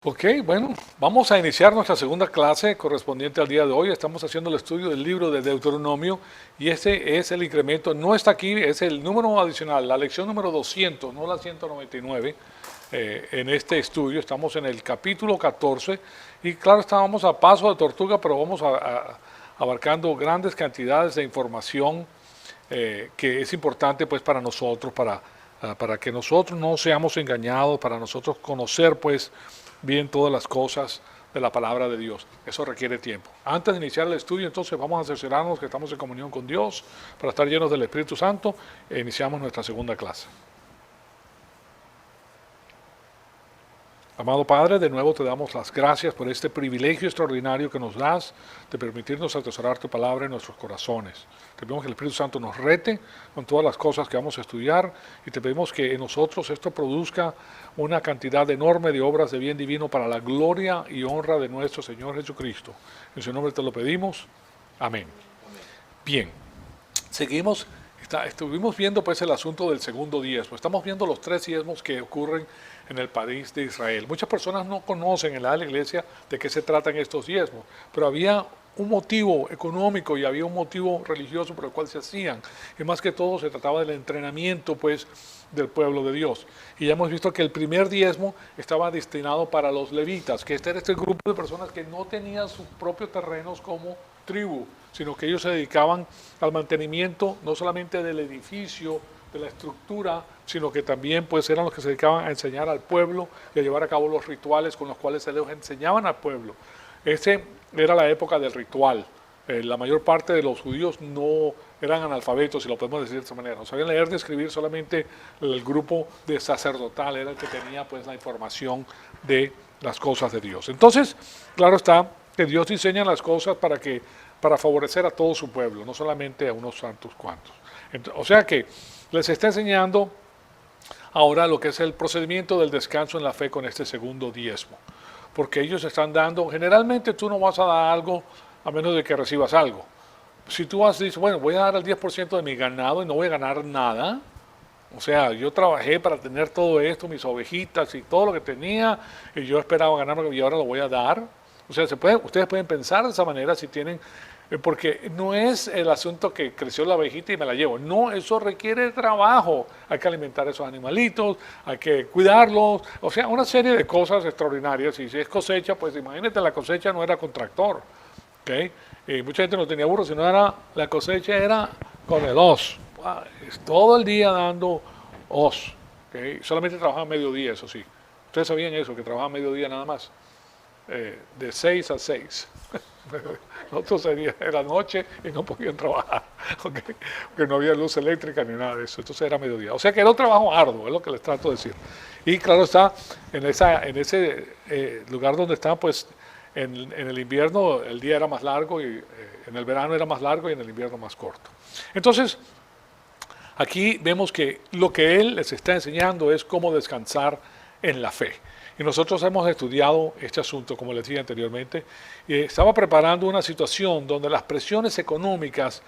Ok, bueno, vamos a iniciar nuestra segunda clase correspondiente al día de hoy. Estamos haciendo el estudio del libro de Deuteronomio y este es el incremento, no está aquí, es el número adicional, la lección número 200, no la 199. En este estudio estamos en el capítulo 14 y claro, estábamos a paso de tortuga, pero vamos abarcando grandes cantidades de información que es importante pues para nosotros, para que nosotros no seamos engañados, para nosotros conocer pues bien todas las cosas de la palabra de Dios. Eso requiere tiempo. Antes de iniciar el estudio, entonces vamos a cerciorarnos que estamos en comunión con Dios para estar llenos del Espíritu Santo e iniciamos nuestra segunda clase. Amado Padre, de nuevo te damos las gracias por este privilegio extraordinario que nos das de permitirnos atesorar tu palabra en nuestros corazones. Te pedimos que el Espíritu Santo nos rete con todas las cosas que vamos a estudiar y te pedimos que en nosotros esto produzca una cantidad enorme de obras de bien divino para la gloria y honra de nuestro Señor Jesucristo. En su nombre te lo pedimos. Amén. Bien, seguimos. Estuvimos viendo pues el asunto del segundo diezmo. Estamos viendo los tres diezmos que ocurren en el país de Israel. Muchas personas no conocen en la iglesia de qué se tratan estos diezmos, pero había un motivo económico y había un motivo religioso por el cual se hacían. Y más que todo se trataba del entrenamiento pues del pueblo de Dios. Y ya hemos visto que el primer diezmo estaba destinado para los levitas, que este era este grupo de personas que no tenían sus propios terrenos como tribu, sino que ellos se dedicaban al mantenimiento no solamente del edificio, de la estructura, sino que también pues eran los que se dedicaban a enseñar al pueblo y a llevar a cabo los rituales con los cuales se les enseñaban al pueblo. Ese era la época del ritual. La mayor parte de los judíos no eran analfabetos, si lo podemos decir de esta manera. No sabían leer ni escribir, solamente el grupo de sacerdotal era el que tenía pues la información de las cosas de Dios. Entonces, claro está que Dios diseña las cosas para favorecer a todo su pueblo, no solamente a unos santos cuantos. O sea que les está enseñando ahora lo que es el procedimiento del descanso en la fe con este segundo diezmo. Porque ellos están dando, generalmente tú no vas a dar algo a menos de que recibas algo. Si tú dices, bueno, voy a dar el 10% de mi ganado y no voy a ganar nada, o sea, yo trabajé para tener todo esto, mis ovejitas y todo lo que tenía, y yo esperaba ganarme y ahora lo voy a dar. O sea, ustedes pueden pensar de esa manera si tienen, porque no es el asunto que creció la ovejita y me la llevo. No, eso requiere trabajo. Hay que alimentar a esos animalitos, hay que cuidarlos, o sea, una serie de cosas extraordinarias. Y si es cosecha, pues imagínate, la cosecha no era con tractor, ¿ok? Y mucha gente no tenía burro, sino era, la cosecha era con el hoz. Todo el día dando hoz, ¿ok? Solamente trabajaba mediodía, eso sí. Ustedes sabían eso, que trabajaba mediodía nada más, de 6 a 6. Nosotros era noche y no podían trabajar, ¿okay? Porque no había luz eléctrica ni nada de eso, entonces era mediodía. O sea que era un trabajo arduo, es lo que les trato de decir. Y claro está, en ese lugar donde están, pues en el invierno el día era más largo y en el verano era más largo y en el invierno más corto. Entonces, aquí vemos que lo que él les está enseñando es cómo descansar en la fe. Y nosotros hemos estudiado este asunto, como les dije anteriormente, y estaba preparando una situación donde las presiones económicas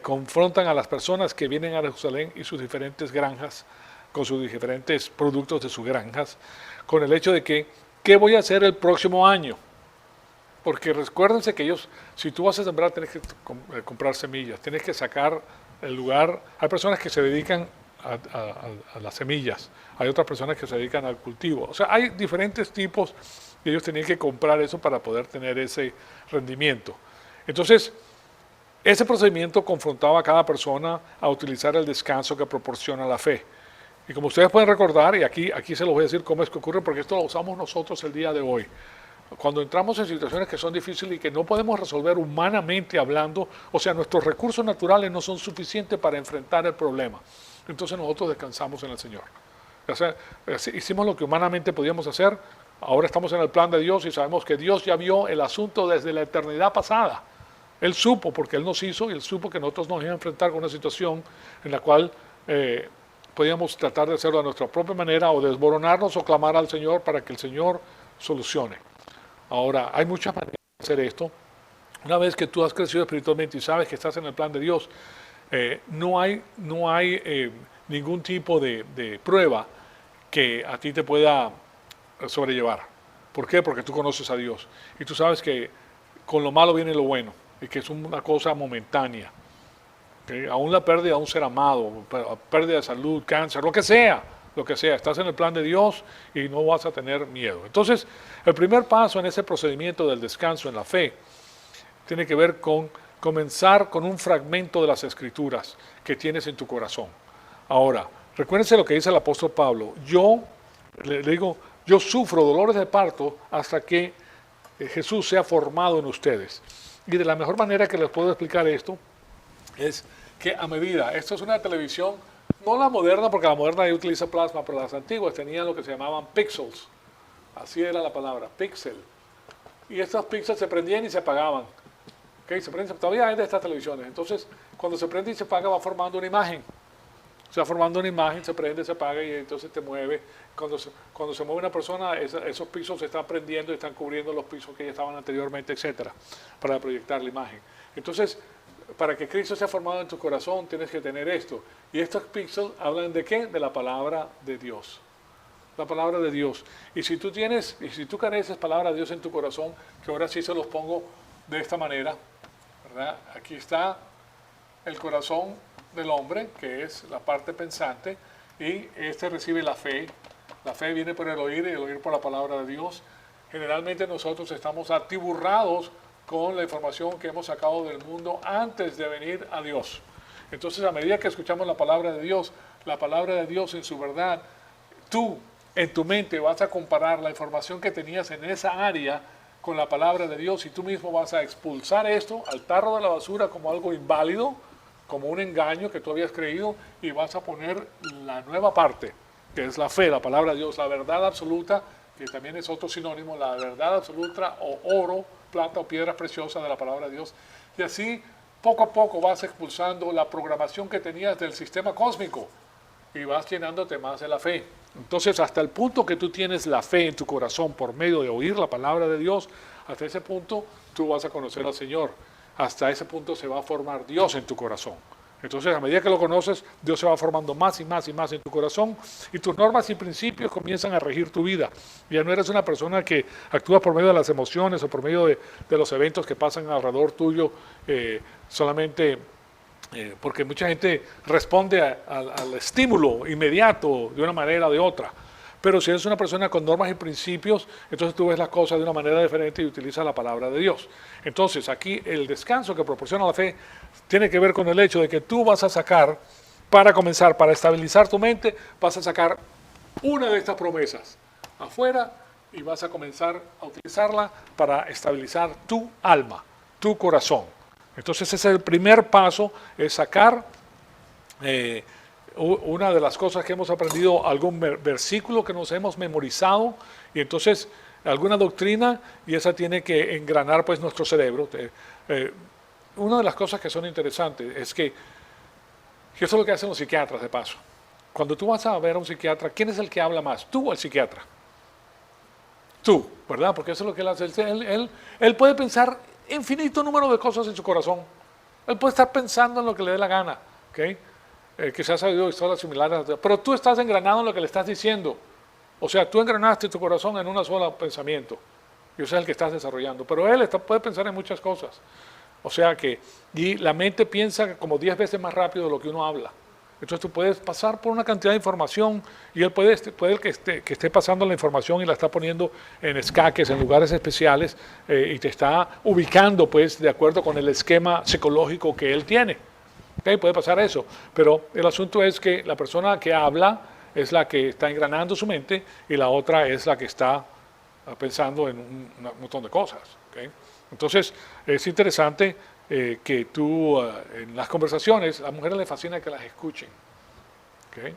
confrontan a las personas que vienen a Jerusalén y sus diferentes granjas, con sus diferentes productos de sus granjas, con el hecho de que, ¿qué voy a hacer el próximo año? Porque recuérdense que ellos, si tú vas a sembrar, tienes que comprar semillas, tienes que sacar el lugar. Hay personas que se dedican a las semillas, hay otras personas que se dedican al cultivo. O sea, hay diferentes tipos y ellos tenían que comprar eso para poder tener ese rendimiento. Entonces, ese procedimiento confrontaba a cada persona a utilizar el descanso que proporciona la fe. Y como ustedes pueden recordar, y aquí se los voy a decir cómo es que ocurre, porque esto lo usamos nosotros el día de hoy. Cuando entramos en situaciones que son difíciles y que no podemos resolver humanamente hablando, o sea, nuestros recursos naturales no son suficientes para enfrentar el problema. Entonces nosotros descansamos en el Señor. O sea, hicimos lo que humanamente podíamos hacer, ahora estamos en el plan de Dios y sabemos que Dios ya vio el asunto desde la eternidad pasada. Él supo, porque Él nos hizo, y Él supo que nosotros nos íbamos a enfrentar con una situación en la cual podíamos tratar de hacerlo a nuestra propia manera o desmoronarnos o clamar al Señor para que el Señor solucione. Ahora, hay muchas maneras de hacer esto. Una vez que tú has crecido espiritualmente y sabes que estás en el plan de Dios, no hay ningún tipo de prueba que a ti te pueda sobrellevar. ¿Por qué? Porque tú conoces a Dios. Y tú sabes que con lo malo viene lo bueno. Y que es una cosa momentánea. ¿Okay? Aún la pérdida de un ser amado, pérdida de salud, cáncer, lo que sea. Lo que sea. Estás en el plan de Dios y no vas a tener miedo. Entonces, el primer paso en ese procedimiento del descanso en la fe tiene que ver con comenzar con un fragmento de las Escrituras que tienes en tu corazón. Ahora, recuérdense lo que dice el apóstol Pablo. Yo, le digo, yo sufro dolores de parto hasta que Jesús sea formado en ustedes. Y de la mejor manera que les puedo explicar esto es que a medida, esto es una televisión, no la moderna, porque la moderna ya utiliza plasma, pero las antiguas tenían lo que se llamaban píxeles. Así era la palabra, píxel. Y estos píxeles se prendían y se apagaban. ¿Okay? Todavía hay de estas televisiones. Entonces, cuando se prende y se apaga, va formando una imagen. Se va formando una imagen, se prende, se apaga y entonces te mueve. Cuando se mueve una persona, esos pisos se están prendiendo y están cubriendo los pisos que ya estaban anteriormente, etcétera, para proyectar la imagen. Entonces, para que Cristo sea formado en tu corazón, tienes que tener esto. Y estos píxeles hablan de ¿qué? De la palabra de Dios. La palabra de Dios. Y si tú careces palabra de Dios en tu corazón, que ahora sí se los pongo de esta manera, ¿verdad? Aquí está el corazón del hombre, que es la parte pensante, y este recibe la fe. La fe viene por el oír y el oír por la palabra de Dios. Generalmente nosotros estamos atiburrados con la información que hemos sacado del mundo antes de venir a Dios. Entonces, a medida que escuchamos la palabra de Dios en su verdad, tú en tu mente vas a comparar la información que tenías en esa área con la palabra de Dios y tú mismo vas a expulsar esto al tarro de la basura como algo inválido, como un engaño que tú habías creído, y vas a poner la nueva parte, que es la fe, la palabra de Dios, la verdad absoluta, que también es otro sinónimo, la verdad absoluta o oro, plata o piedras preciosas de la palabra de Dios. Y así, poco a poco vas expulsando la programación que tenías del sistema cósmico y vas llenándote más de la fe. Entonces, hasta el punto que tú tienes la fe en tu corazón por medio de oír la palabra de Dios, hasta ese punto tú vas a conocer al Señor. Hasta ese punto se va a formar Dios en tu corazón. Entonces, a medida que lo conoces, Dios se va formando más y más y más en tu corazón y tus normas y principios comienzan a regir tu vida. Ya no eres una persona que actúa por medio de las emociones o por medio de los eventos que pasan alrededor tuyo solamente porque mucha gente responde al estímulo inmediato de una manera o de otra. Pero si eres una persona con normas y principios, entonces tú ves las cosas de una manera diferente y utilizas la palabra de Dios. Entonces aquí el descanso que proporciona la fe tiene que ver con el hecho de que tú vas a sacar, para comenzar, para estabilizar tu mente, vas a sacar una de estas promesas afuera y vas a comenzar a utilizarla para estabilizar tu alma, tu corazón. Entonces ese es el primer paso, es sacar una de las cosas que hemos aprendido, algún versículo que nos hemos memorizado, y entonces alguna doctrina, y esa tiene que engranar pues nuestro cerebro. Una de las cosas que son interesantes es que eso es lo que hacen los psiquiatras de paso. Cuando tú vas a ver a un psiquiatra, ¿quién es el que habla más? ¿Tú o el psiquiatra? Tú, ¿verdad? Porque eso es lo que él hace. Él puede pensar infinito número de cosas en su corazón. Él puede estar pensando en lo que le dé la gana, ¿ok? Quizás ha habido historias similares, pero tú estás engranado en lo que le estás diciendo. O sea, tú engranaste tu corazón en un solo pensamiento. Y ese es el que estás desarrollando. Pero él puede pensar en muchas cosas. O sea que, y la mente piensa como 10 veces más rápido de lo que uno habla. Entonces tú puedes pasar por una cantidad de información y él puede que esté pasando la información y la está poniendo en escaques, en lugares especiales y te está ubicando pues de acuerdo con el esquema psicológico que él tiene. ¿Okay? Puede pasar eso, pero el asunto es que la persona que habla es la que está engranando su mente y la otra es la que está pensando en un montón de cosas. ¿Okay? Entonces es interesante que tú en las conversaciones, a las mujeres les fascina que las escuchen. ¿Okay?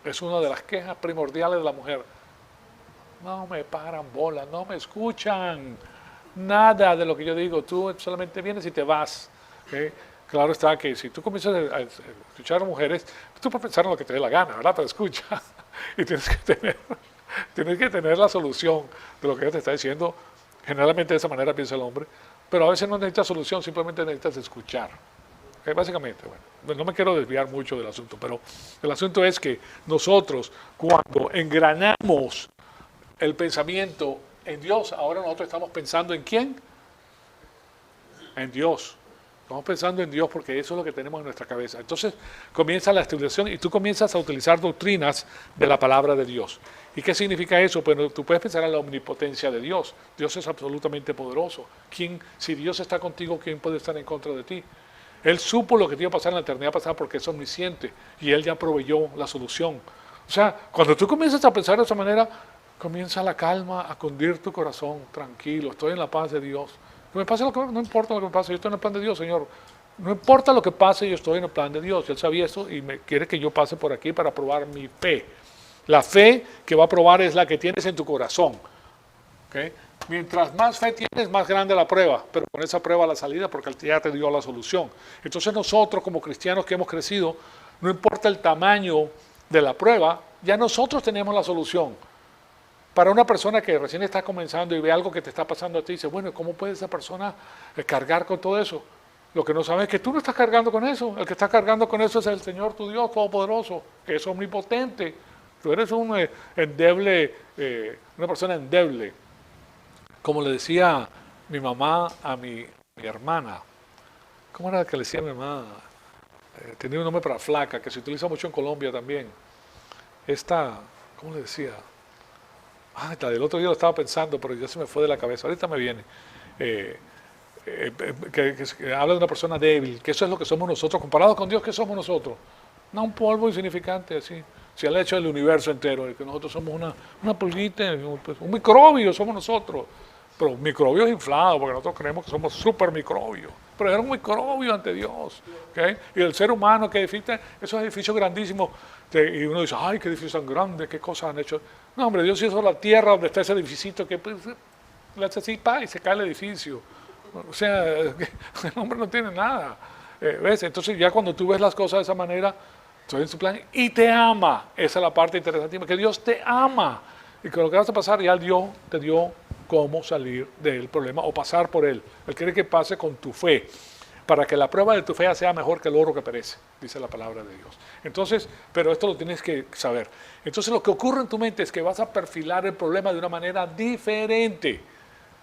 Es una de las quejas primordiales de la mujer. No me paran bola, no me escuchan nada de lo que yo digo, tú solamente vienes y te vas. ¿Okay? Claro está que si tú comienzas a escuchar a mujeres, tú puedes pensar en lo que te dé la gana, ¿verdad? Pero escucha y tienes que tener la solución de lo que ella te está diciendo. Generalmente de esa manera piensa el hombre, pero a veces no necesitas solución, simplemente necesitas escuchar. Básicamente, bueno, no me quiero desviar mucho del asunto, pero el asunto es que nosotros cuando engranamos el pensamiento en Dios. Ahora nosotros estamos pensando en ¿quién? En Dios. Estamos pensando en Dios porque eso es lo que tenemos en nuestra cabeza. Entonces comienza la estudiación y tú comienzas a utilizar doctrinas de la palabra de Dios. ¿Y qué significa eso? Pues tú puedes pensar en la omnipotencia de Dios. Dios es absolutamente poderoso. Si Dios está contigo, ¿quién puede estar en contra de ti? Él supo lo que te iba a pasar en la eternidad pasada porque es omnisciente y Él ya proveyó la solución. O sea, cuando tú comienzas a pensar de esa manera, comienza la calma a cundir tu corazón. Tranquilo, estoy en la paz de Dios. Que me pase lo que no importa lo que me pase, yo estoy en el plan de Dios, Señor. No importa lo que pase, yo estoy en el plan de Dios. Él sabía eso y me quiere que yo pase por aquí para probar mi fe. La fe que va a probar es la que tienes en tu corazón. ¿Okay? Mientras más fe tienes, más grande la prueba, pero con esa prueba la salida porque Él ya te dio la solución. Entonces nosotros como cristianos que hemos crecido, no importa el tamaño de la prueba, ya nosotros tenemos la solución. Para una persona que recién está comenzando y ve algo que te está pasando a ti, dice, bueno, ¿cómo puede esa persona cargar con todo eso? Lo que no sabe es que tú no estás cargando con eso. El que está cargando con eso es el Señor, tu Dios Todopoderoso, que es omnipotente. Tú eres un endeble, una persona endeble. Como le decía mi mamá a mi hermana. ¿Cómo era que le decía a mi mamá? Tenía un nombre para flaca, que se utiliza mucho en Colombia también. Esta, ¿cómo le decía? La del otro día lo estaba pensando, pero ya se me fue de la cabeza. Ahorita me viene. Que habla de una persona débil, que eso es lo que somos nosotros. Comparado con Dios, ¿qué somos nosotros? No, un polvo insignificante, así. Si Él ha hecho el universo entero, que nosotros somos una pulguita, un microbio somos nosotros. Pero microbios inflados, porque nosotros creemos que somos super microbios. Pero era un microbio ante Dios. ¿Okay? Y el ser humano que edifica esos edificios grandísimos, y uno dice, ay, qué edificios tan grandes, qué cosas han hecho. No, hombre, Dios hizo la tierra donde está ese edificio, que pues, le hace así, y se cae el edificio. O sea, el hombre no tiene nada. ¿Ves? Entonces ya cuando tú ves las cosas de esa manera, estoy en su plan y te ama. Esa es la parte interesante, que Dios te ama. Y con lo que vas a pasar, ya Dios te dio cómo salir del problema o pasar por él. Él quiere que pase con tu fe, para que la prueba de tu fe sea mejor que el oro que perece, dice la palabra de Dios. Entonces, pero esto lo tienes que saber. Entonces lo que ocurre en tu mente es que vas a perfilar el problema de una manera diferente.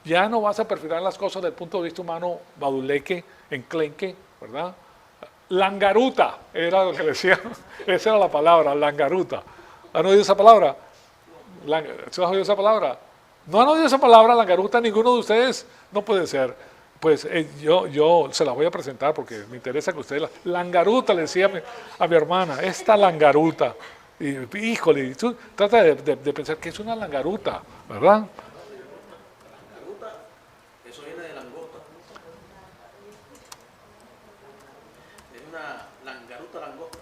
Ya no vas a perfilar las cosas desde el punto de vista humano, baduleque, enclenque, ¿verdad? Langaruta, era lo que decía, esa era la palabra, langaruta. ¿Han oído esa palabra? ¿Se has oído esa palabra? ¿No han oído esa palabra, langaruta? Ninguno de ustedes, no puede ser. Pues yo se la voy a presentar porque me interesa que ustedes langaruta, le decía a mi hermana, esta langaruta. Y, híjole, tú trata de pensar que es una langaruta, ¿verdad? Eso viene de langosta. Es una langosta.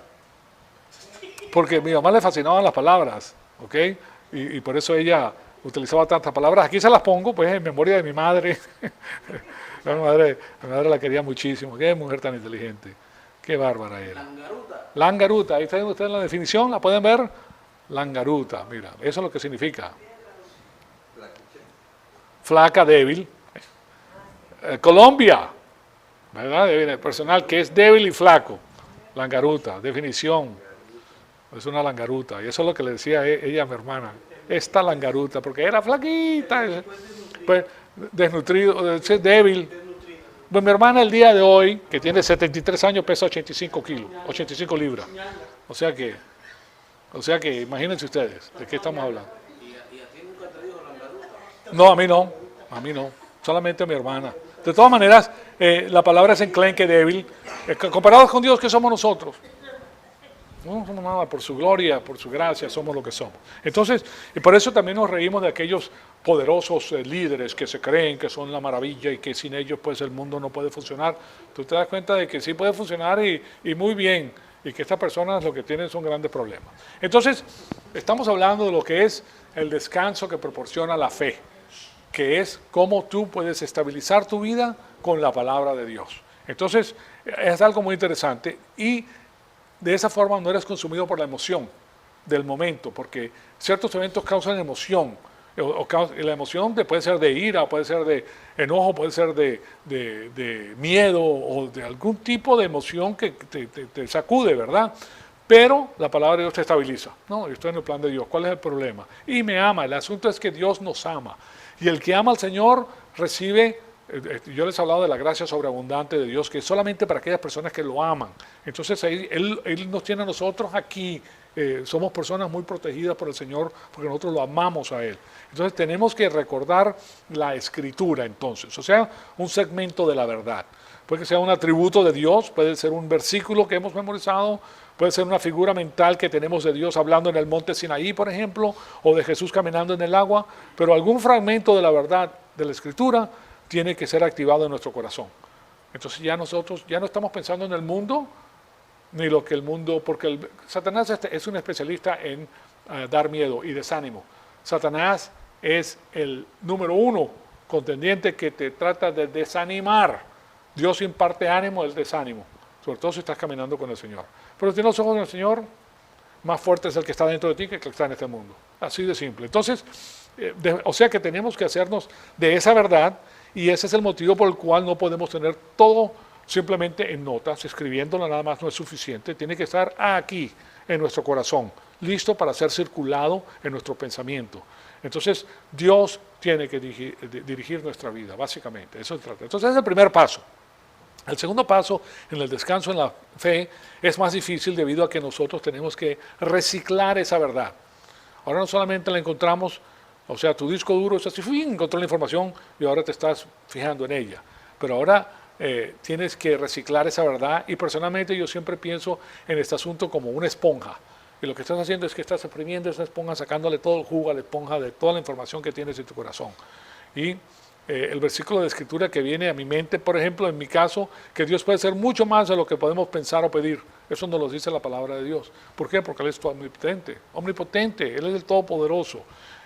Porque a mi mamá le fascinaban las palabras, ¿ok? Y por eso ella utilizaba tantas palabras. Aquí se las pongo, pues, en memoria de mi madre. Mi madre la quería muchísimo. Qué mujer tan inteligente. Qué bárbara era. Langaruta. Langaruta. Ahí está ustedes la definición, ¿la pueden ver? Langaruta, mira, eso es lo que significa. Flaca, débil. Colombia, ¿verdad? El personal que es débil y flaco. Langaruta, definición. Es una langaruta. Y eso es lo que le decía ella a mi hermana. Esta langaruta, porque era flaquita. Pues, desnutrido, débil. Pues mi hermana el día de hoy, que tiene 73 años, pesa 85 kilos, 85 libras. O sea que imagínense ustedes, ¿de qué estamos hablando? ¿Y a ti nunca te dijo langaruta? No, a mí no, solamente a mi hermana. De todas maneras, la palabra es enclenque, débil. Comparados con Dios, ¿qué somos nosotros? No somos nada, por su gloria, por su gracia, somos lo que somos. Entonces, y por eso también nos reímos de aquellos poderosos líderes que se creen que son la maravilla y que sin ellos pues el mundo no puede funcionar. Tú te das cuenta de que sí puede funcionar y muy bien, y que estas personas lo que tienen son grandes problemas. Entonces, estamos hablando de lo que es el descanso que proporciona la fe, que es cómo tú puedes estabilizar tu vida con la palabra de Dios. Entonces, es algo muy interesante y de esa forma no eres consumido por la emoción del momento, porque ciertos eventos causan emoción, la emoción puede ser de ira, puede ser de enojo, puede ser de miedo o de algún tipo de emoción que te sacude, ¿verdad? Pero la palabra de Dios te estabiliza. No, yo estoy en el plan de Dios. ¿Cuál es el problema? Y me ama. El asunto es que Dios nos ama. Y el que ama al Señor recibe, yo les he hablado de la gracia sobreabundante de Dios, que es solamente para aquellas personas que lo aman. Entonces Él nos tiene a nosotros aquí, somos personas muy protegidas por el Señor porque nosotros lo amamos a Él. Entonces tenemos que recordar la Escritura entonces, o sea, un segmento de la verdad. Puede que sea un atributo de Dios, puede ser un versículo que hemos memorizado, puede ser una figura mental que tenemos de Dios hablando en el monte Sinaí, por ejemplo, o de Jesús caminando en el agua, pero algún fragmento de la verdad de la Escritura tiene que ser activado en nuestro corazón. Entonces ya nosotros ya no estamos pensando en el mundo, ni lo que el mundo, porque Satanás es un especialista en dar miedo y desánimo. Satanás es el número uno contendiente que te trata de desanimar. Dios imparte ánimo, el desánimo, sobre todo si estás caminando con el Señor. Pero si tienes los ojos en el Señor, más fuerte es el que está dentro de ti que el que está en este mundo. Así de simple. Entonces, o sea que tenemos que hacernos de esa verdad, y ese es el motivo por el cual no podemos tener todo simplemente en notas, escribiéndolo nada más no es suficiente, tiene que estar aquí, en nuestro corazón, listo para ser circulado en nuestro pensamiento. Entonces, Dios tiene que dirigir nuestra vida, básicamente, eso se trata. Entonces, ese es el primer paso. El segundo paso en el descanso en la fe es más difícil debido a que nosotros tenemos que reciclar esa verdad. Ahora no solamente la encontramos, o sea, tu disco duro es así, encontró la información y ahora te estás fijando en ella. Pero ahora tienes que reciclar esa verdad, y personalmente yo siempre pienso en este asunto como una esponja. Y lo que estás haciendo es que estás exprimiendo esa esponja, sacándole todo el jugo a la esponja de toda la información que tienes en tu corazón. Y el versículo de Escritura que viene a mi mente, por ejemplo, en mi caso, que Dios puede hacer mucho más de lo que podemos pensar o pedir. Eso nos lo dice la palabra de Dios. ¿Por qué? Porque Él es omnipotente. Omnipotente, Él es el Todopoderoso.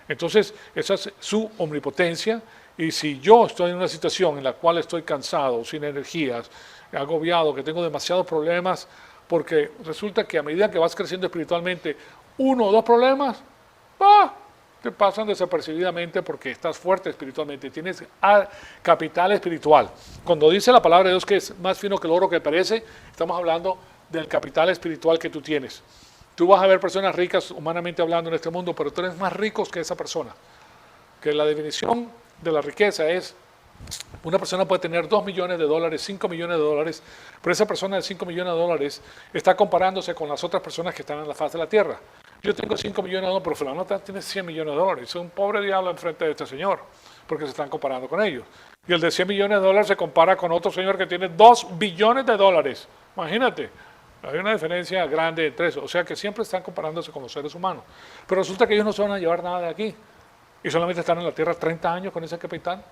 Entonces, esa es su omnipotencia, y si yo estoy en una situación en la cual estoy cansado, sin energías, agobiado, que tengo demasiados problemas, porque resulta que a medida que vas creciendo espiritualmente, uno o dos problemas, te pasan desapercibidamente porque estás fuerte espiritualmente, tienes capital espiritual. Cuando dice la palabra de Dios que es más fino que el oro que perece, estamos hablando del capital espiritual que tú tienes. Tú vas a ver personas ricas humanamente hablando en este mundo, pero tú eres más rico que esa persona. Que la definición de la riqueza es, una persona puede tener 2 millones de dólares, 5 millones de dólares, pero esa persona de 5 millones de dólares está comparándose con las otras personas que están en la faz de la tierra. Yo tengo 5 millones de dólares, pero fulano tiene 100 millones de dólares. Es un pobre diablo enfrente de este señor, porque se están comparando con ellos. Y el de 100 millones de dólares se compara con otro señor que tiene 2 billones de dólares. Imagínate. Hay una diferencia grande entre eso, o sea que siempre están comparándose con los seres humanos. Pero resulta que ellos no se van a llevar nada de aquí, y solamente están en la tierra 30 años con ese capital,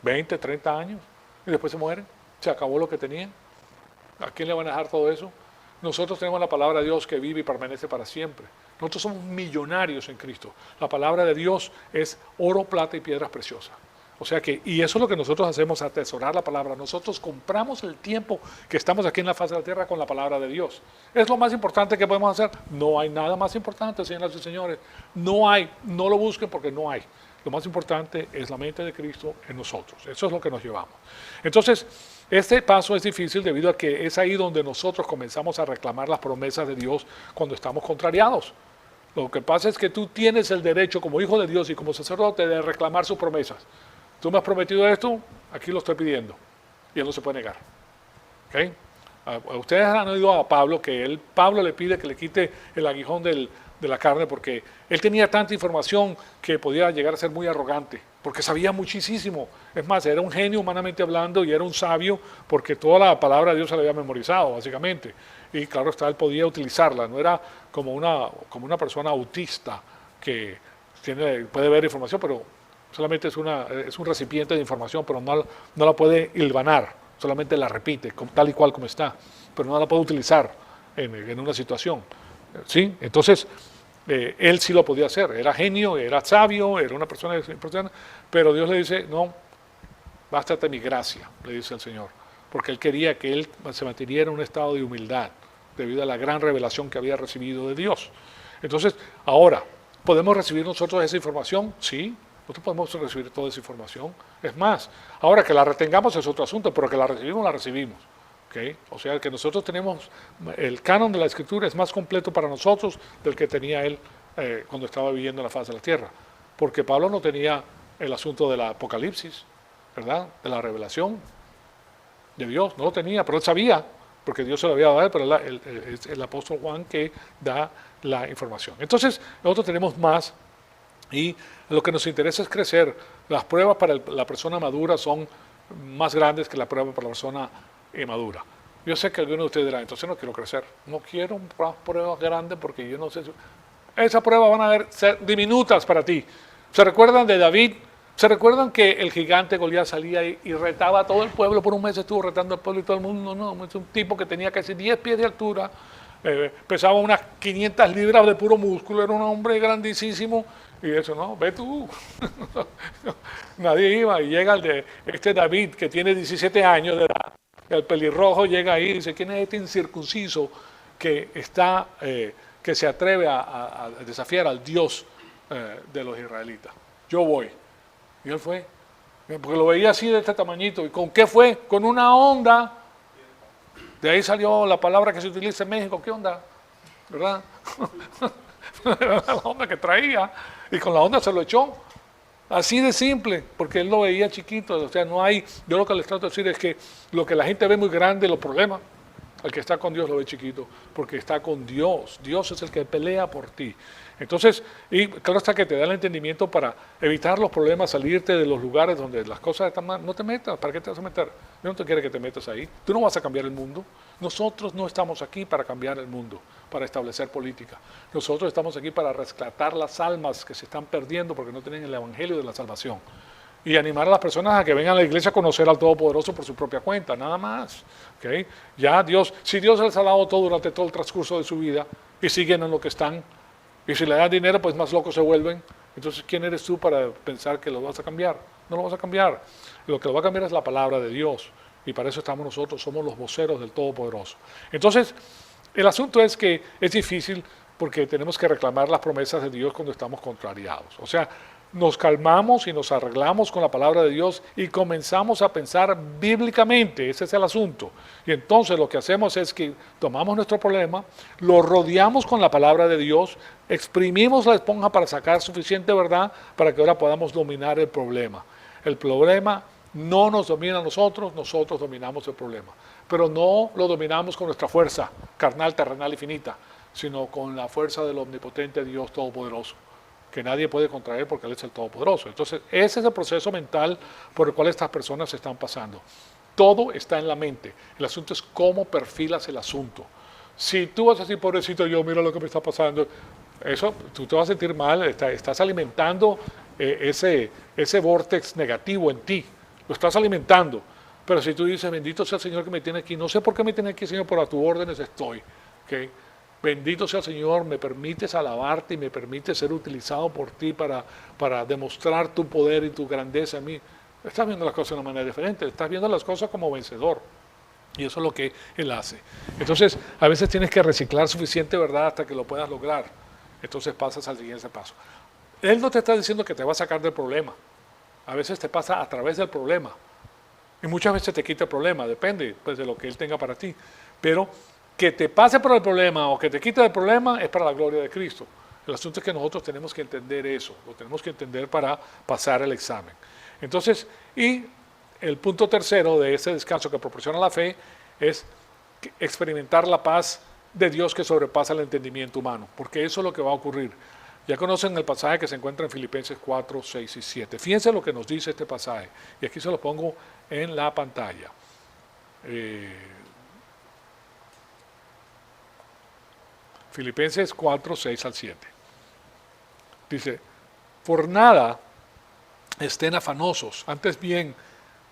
20, 30 años, y después se mueren, se acabó lo que tenían. ¿A quién le van a dejar todo eso? Nosotros tenemos la palabra de Dios que vive y permanece para siempre. Nosotros somos millonarios en Cristo. La palabra de Dios es oro, plata y piedras preciosas. O sea que, y eso es lo que nosotros hacemos, atesorar la palabra. Nosotros compramos el tiempo que estamos aquí en la faz de la tierra con la palabra de Dios. ¿Es lo más importante que podemos hacer? No hay nada más importante, señoras y señores. No hay, no lo busquen porque no hay. Lo más importante es la mente de Cristo en nosotros. Eso es lo que nos llevamos. Entonces, este paso es difícil debido a que es ahí donde nosotros comenzamos a reclamar las promesas de Dios cuando estamos contrariados. Lo que pasa es que tú tienes el derecho como hijo de Dios y como sacerdote de reclamar sus promesas. Tú me has prometido esto, aquí lo estoy pidiendo. Y Él no se puede negar. ¿Okay? Ustedes han oído a Pablo que Pablo le pide que le quite el aguijón de la carne porque él tenía tanta información que podía llegar a ser muy arrogante, porque sabía muchísimo. Es más, era un genio humanamente hablando y era un sabio porque toda la palabra de Dios se la había memorizado, básicamente. Y claro está, él podía utilizarla, no era como una persona autista que puede ver información, pero solamente es un recipiente de información, pero no la puede hilvanar, solamente la repite, tal y cual como está, pero no la puede utilizar en una situación. ¿Sí? Entonces, él sí lo podía hacer, era genio, era sabio, era una persona importante, pero Dios le dice, no, bástate mi gracia, le dice el Señor, porque Él quería que él se mantuviera en un estado de humildad, debido a la gran revelación que había recibido de Dios. Entonces, ahora, ¿podemos recibir nosotros esa información? Sí. Nosotros podemos recibir toda esa información. Es más, ahora que la retengamos es otro asunto, pero que la recibimos. ¿Okay? O sea, que nosotros tenemos, el canon de la Escritura es más completo para nosotros del que tenía él cuando estaba viviendo en la faz de la tierra. Porque Pablo no tenía el asunto del Apocalipsis, ¿verdad? De la revelación de Dios. No lo tenía, pero él sabía, porque Dios se lo había dado a él, pero es el apóstol Juan que da la información. Entonces, nosotros tenemos más y lo que nos interesa es crecer. Las pruebas para la persona madura son más grandes que la prueba para la persona inmadura. Yo sé que algunos de ustedes dirán, entonces no quiero crecer, no quiero pruebas grandes porque yo no sé si... Esas pruebas van a ser diminutas para ti. ¿Se recuerdan de David? ¿Se recuerdan que el gigante Goliat salía y retaba a todo el pueblo? Por un mes estuvo retando al pueblo y todo el mundo. No, es un tipo que tenía casi 10 pies de altura, pesaba unas 500 libras de puro músculo, era un hombre grandísimo. Y eso, no, ve tú. Nadie iba. Y llega este David, que tiene 17 años de edad. El pelirrojo llega ahí y dice, ¿quién es este incircunciso que que se atreve a desafiar al Dios de los israelitas? Yo voy. Y él fue. Porque lo veía así de este tamañito. ¿Y con qué fue? Con una onda. De ahí salió la palabra que se utiliza en México. ¿Qué onda? ¿Verdad? La onda que traía. Y con la onda se lo echó. Así de simple, porque él lo veía chiquito. O sea, no hay... Yo lo que les trato de decir es que lo que la gente ve muy grande, los problemas, el que está con Dios lo ve chiquito, porque está con Dios. Dios es el que pelea por ti. Entonces, y claro está que te da el entendimiento para evitar los problemas, salirte de los lugares donde las cosas están mal. No te metas, ¿para qué te vas a meter? Dios no te quiere que te metas ahí. Tú no vas a cambiar el mundo. Nosotros no estamos aquí para cambiar el mundo, para establecer política. Nosotros estamos aquí para rescatar las almas que se están perdiendo porque no tienen el evangelio de la salvación. Y animar a las personas a que vengan a la iglesia a conocer al Todopoderoso por su propia cuenta, nada más. ¿Okay? Ya Dios, si Dios les ha dado todo durante todo el transcurso de su vida y siguen en lo que están, y si le dan dinero, pues más locos se vuelven. Entonces, ¿quién eres tú para pensar que lo vas a cambiar? No lo vas a cambiar. Lo que lo va a cambiar es la palabra de Dios. Y para eso estamos nosotros, somos los voceros del Todopoderoso. Entonces, el asunto es que es difícil porque tenemos que reclamar las promesas de Dios cuando estamos contrariados. O sea, nos calmamos y nos arreglamos con la palabra de Dios y comenzamos a pensar bíblicamente, ese es el asunto. Y entonces lo que hacemos es que tomamos nuestro problema, lo rodeamos con la palabra de Dios, exprimimos la esponja para sacar suficiente verdad para que ahora podamos dominar el problema. El problema no nos domina a nosotros, nosotros dominamos el problema. Pero no lo dominamos con nuestra fuerza carnal, terrenal y finita, sino con la fuerza del omnipotente Dios Todopoderoso, que nadie puede contraer porque Él es el Todopoderoso. Entonces, ese es el proceso mental por el cual estas personas están pasando. Todo está en la mente. El asunto es cómo perfilas el asunto. Si tú vas a decir, pobrecito yo, mira lo que me está pasando, eso, tú te vas a sentir mal, estás alimentando ese vórtex negativo en ti, lo estás alimentando. Pero si tú dices, bendito sea el Señor que me tiene aquí, no sé por qué me tiene aquí, Señor, pero a tus órdenes estoy. ¿Okay? Bendito sea el Señor, me permites alabarte y me permites ser utilizado por ti para demostrar tu poder y tu grandeza en mí. Estás viendo las cosas de una manera diferente, estás viendo las cosas como vencedor. Y eso es lo que Él hace. Entonces, a veces tienes que reciclar suficiente verdad hasta que lo puedas lograr. Entonces pasas al siguiente paso. Él no te está diciendo que te va a sacar del problema. A veces te pasa a través del problema. Y muchas veces te quita el problema, depende pues, de lo que Él tenga para ti. Pero que te pase por el problema o que te quite el problema es para la gloria de Cristo. El asunto es que nosotros tenemos que entender eso, lo tenemos que entender para pasar el examen. Entonces, y el punto tercero de ese descanso que proporciona la fe es experimentar la paz de Dios que sobrepasa el entendimiento humano, porque eso es lo que va a ocurrir. Ya conocen el pasaje que se encuentra en Filipenses 4, 6 y 7. Fíjense lo que nos dice este pasaje, y aquí se lo pongo en la pantalla. Filipenses 4, 6 al 7. Dice, por nada estén afanosos, antes bien,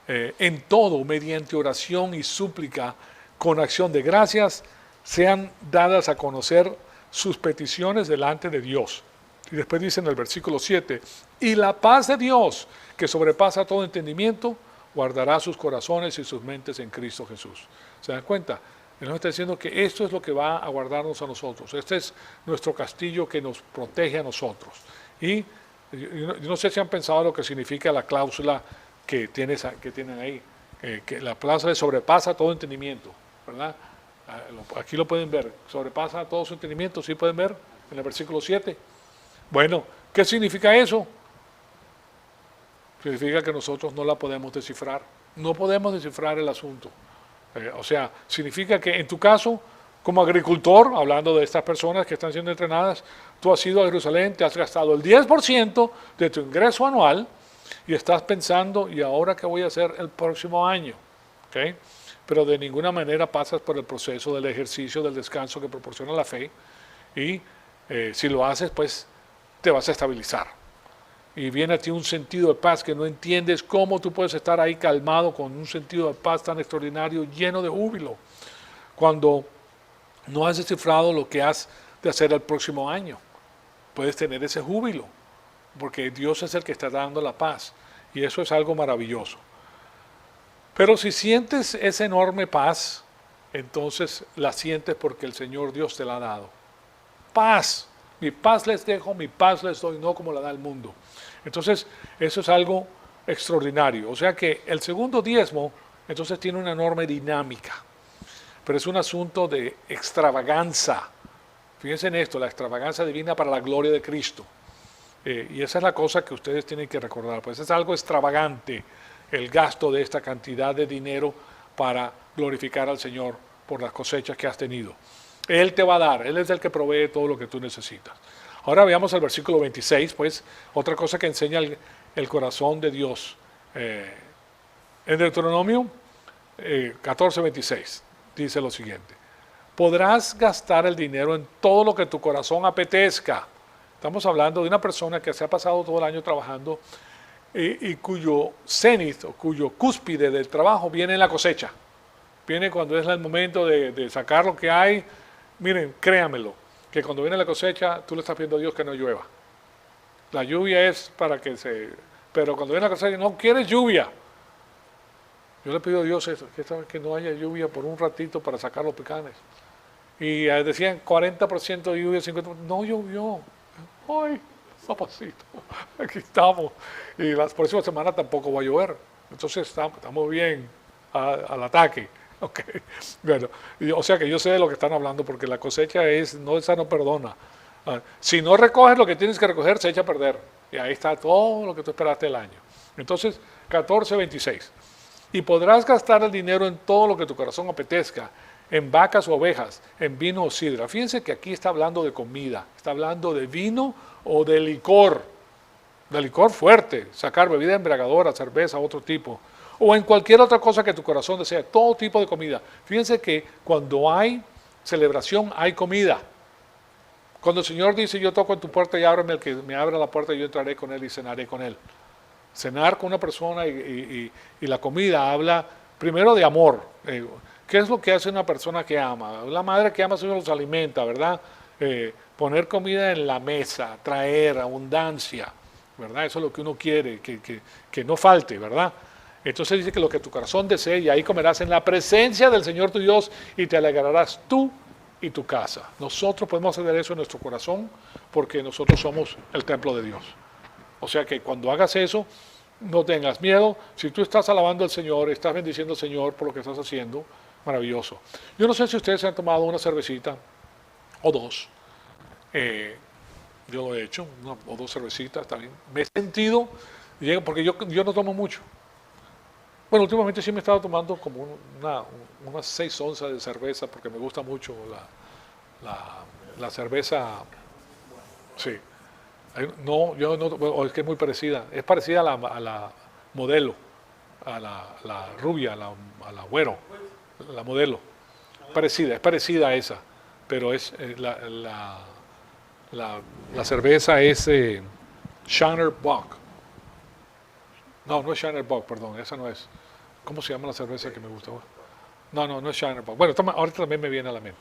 en todo, mediante oración y súplica, con acción de gracias, sean dadas a conocer sus peticiones delante de Dios. Y después dice en el versículo 7, y la paz de Dios, que sobrepasa todo entendimiento, guardará sus corazones y sus mentes en Cristo Jesús. ¿Se dan cuenta? Él nos está diciendo que esto es lo que va a guardarnos a nosotros. Este es nuestro castillo que nos protege a nosotros. Y yo no sé si han pensado lo que significa la cláusula que tienen ahí. Que la cláusula sobrepasa todo entendimiento, ¿verdad? Aquí lo pueden ver. Sobrepasa todo su entendimiento, ¿sí pueden ver? En el versículo 7. Bueno, ¿qué significa eso? significa que nosotros no la podemos descifrar. No podemos descifrar el asunto. O sea, significa que en tu caso, como agricultor, hablando de estas personas que están siendo entrenadas, tú has ido a Jerusalén, te has gastado el 10% de tu ingreso anual y estás pensando, ¿y ahora qué voy a hacer el próximo año? ¿Okay? Pero de ninguna manera pasas por el proceso del ejercicio, del descanso que proporciona la fe, y si lo haces, pues te vas a estabilizar. Y viene a ti un sentido de paz que no entiendes cómo tú puedes estar ahí calmado con un sentido de paz tan extraordinario, lleno de júbilo, cuando no has descifrado lo que has de hacer el próximo año. Puedes tener ese júbilo, porque Dios es el que está dando la paz, y eso es algo maravilloso. Pero si sientes esa enorme paz, entonces la sientes porque el Señor Dios te la ha dado. Paz, mi paz les dejo, mi paz les doy, no como la da el mundo. Entonces, eso es algo extraordinario. O sea que el segundo diezmo, entonces tiene una enorme dinámica, pero es un asunto de extravaganza. Fíjense en esto, la extravaganza divina para la gloria de Cristo. Y esa es la cosa que ustedes tienen que recordar, pues es algo extravagante el gasto de esta cantidad de dinero para glorificar al Señor por las cosechas que has tenido. Él te va a dar, Él es el que provee todo lo que tú necesitas. Ahora veamos el versículo 26, pues otra cosa que enseña el corazón de Dios. En Deuteronomio 14:26 dice lo siguiente: podrás gastar el dinero en todo lo que tu corazón apetezca. Estamos hablando de una persona que se ha pasado todo el año trabajando y cuyo cenit o cuyo cúspide del trabajo viene en la cosecha. Viene cuando es el momento de sacar lo que hay. Miren, créanmelo, que cuando viene la cosecha, tú le estás pidiendo a Dios que no llueva. La lluvia es para que se... Pero cuando viene la cosecha, no quieres lluvia. Yo le pido a Dios eso, que no haya lluvia por un ratito para sacar los picanes. Y decían 40% de lluvia, 50%. No llovió. ¡Ay, papacito! Aquí estamos. Y la próxima semana tampoco va a llover. Entonces estamos bien al ataque. Okay. Bueno, o sea que yo sé de lo que están hablando, porque la cosecha esa no perdona. Si no recoges lo que tienes que recoger, se echa a perder. Y ahí está todo lo que tú esperaste el año. Entonces, 14:26. Y podrás gastar el dinero en todo lo que tu corazón apetezca, en vacas o ovejas, en vino o sidra. Fíjense que aquí está hablando de comida, está hablando de vino o de licor fuerte, sacar bebida embriagadora, cerveza, otro tipo, o en cualquier otra cosa que tu corazón desea, todo tipo de comida. Fíjense que cuando hay celebración, hay comida. Cuando el Señor dice, yo toco en tu puerta y ábreme, el que me abra la puerta, yo entraré con él y cenaré con él. Cenar con una persona y la comida habla primero de amor. ¿Qué es lo que hace una persona que ama? La madre que ama siempre los alimenta, ¿verdad? Poner comida en la mesa, traer abundancia, ¿verdad? Eso es lo que uno quiere, que no falte, ¿verdad? Entonces dice que lo que tu corazón desee, y ahí comerás en la presencia del Señor tu Dios, y te alegrarás tú y tu casa. Nosotros podemos hacer eso en nuestro corazón, porque nosotros somos el templo de Dios. O sea que cuando hagas eso, no tengas miedo. Si tú estás alabando al Señor, estás bendiciendo al Señor por lo que estás haciendo, maravilloso. Yo no sé si ustedes se han tomado una cervecita o dos. Yo lo he hecho, una o dos cervecitas también. Me he sentido, porque yo no tomo mucho. Bueno, últimamente sí me he estado tomando como unas 6 onzas de cerveza, porque me gusta mucho la cerveza. Sí. No, yo no, es que es muy parecida. Es parecida a la modelo, a la rubia, a la güero, la modelo. Es parecida a esa, pero es la cerveza es Shiner Bock. No es Shiner Bock, perdón, esa no es. ¿Cómo se llama la cerveza que me gusta? No es Shiner Bock. Bueno, ahorita también me viene a la mente.